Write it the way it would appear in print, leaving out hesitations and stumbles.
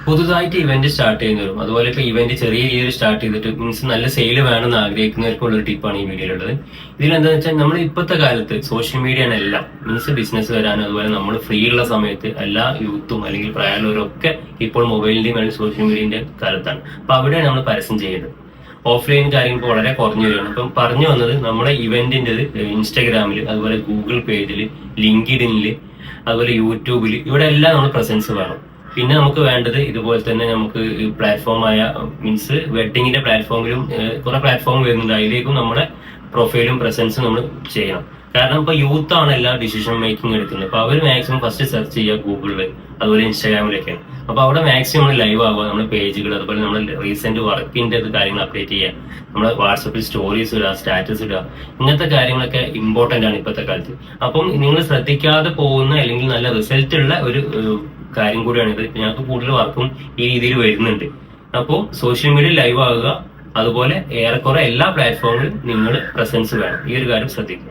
പുതുതായിട്ട് event start ചെയ്യുന്നവരും അതുപോലെ ഇപ്പൊ ഇവന്റ് ചെറിയ രീതിയിൽ സ്റ്റാർട്ട് ചെയ്തിട്ട് മീൻസ് നല്ല സെയിൽ വേണമെന്ന് ആഗ്രഹിക്കുന്നവർക്കുള്ള ഒരു ടിപ്പാണ് ഈ വീഡിയോയിലുള്ളത്. ഇതിലെന്താണെന്ന് വെച്ചാൽ നമ്മൾ ഇപ്പോഴത്തെ കാലത്ത് സോഷ്യൽ മീഡിയയാണ് എല്ലാം മീൻസ് ബിസിനസ് വരാനും അതുപോലെ നമ്മൾ ഫ്രീ ഉള്ള സമയത്ത് എല്ലാ യൂത്തും അല്ലെങ്കിൽ പ്രായമുള്ളവരും ഒക്കെ ഇപ്പോൾ മൊബൈലിന്റെയും അല്ലെങ്കിൽ സോഷ്യൽ മീഡിയന്റെ കാലത്താണ്. അപ്പൊ അവിടെയാണ് നമ്മൾ പരസ്യം ചെയ്യുന്നത്. ഓഫ്ലൈൻ കാര്യങ്ങൾ വളരെ കുറഞ്ഞു വരികയാണ്. ഇപ്പം പറഞ്ഞു വന്നത് നമ്മുടെ ഇവന്റിന്റെ ഇൻസ്റ്റാഗ്രാമിൽ അതുപോലെ ഗൂഗിൾ പേജിൽ ലിങ്ക്ഡിനിൽ അതുപോലെ യൂട്യൂബിൽ ഇവിടെ എല്ലാം നമ്മൾ പ്രസൻസ് വേണം. പിന്നെ നമുക്ക് വേണ്ടത് ഇതുപോലെ തന്നെ നമുക്ക് പ്ലാറ്റ്ഫോമായ മീൻസ് വെഡിങ്ങിന്റെ പ്ലാറ്റ്ഫോമിലും കുറെ പ്ലാറ്റ്ഫോം വരുന്നുണ്ട്. അതിലേക്കും നമ്മുടെ പ്രൊഫൈലും പ്രസൻസും നമ്മൾ ചെയ്യണം. കാരണം ഇപ്പൊ യൂത്ത് ആണ് എല്ലാ ഡിസിഷൻ മേക്കിംഗ് എടുക്കുന്നത്. അപ്പൊ അവർ മാക്സിമം ഫസ്റ്റ് സെർച്ച് ചെയ്യുക ഗൂഗിളില് അതുപോലെ ഇൻസ്റ്റാഗ്രാമിലൊക്കെയാണ്. അപ്പൊ അവിടെ മാക്സിമം ലൈവ് ആവുക, നമ്മുടെ പേജുകൾ അതുപോലെ നമ്മൾ റീസെന്റ് വർക്കിന്റെ കാര്യങ്ങൾ അപ്ഡേറ്റ് ചെയ്യുക, നമ്മുടെ വാട്സപ്പിൽ സ്റ്റോറീസ് ഇടുക, സ്റ്റാറ്റസ് ഇടുക, ഇങ്ങനത്തെ കാര്യങ്ങളൊക്കെ ഇമ്പോർട്ടന്റ് ആണ് ഇപ്പോഴത്തെ കാലത്ത്. അപ്പം നിങ്ങൾ ശ്രദ്ധിക്കാതെ പോകുന്ന അല്ലെങ്കിൽ നല്ല റിസൾട്ട് ഉള്ള ഒരു കാര്യം കൂടിയാണിത്. ഞങ്ങൾക്ക് കൂടുതൽ വർക്കും ഈ രീതിയിൽ വരുന്നുണ്ട്. അപ്പോൾ സോഷ്യൽ മീഡിയ ലൈവ് ആകുക, അതുപോലെ ഏറെക്കുറെ എല്ലാ പ്ലാറ്റ്ഫോമിലും നിങ്ങൾ പ്രസൻസ് വേണം. ഈ ഒരു കാര്യം ശ്രദ്ധിക്കുക.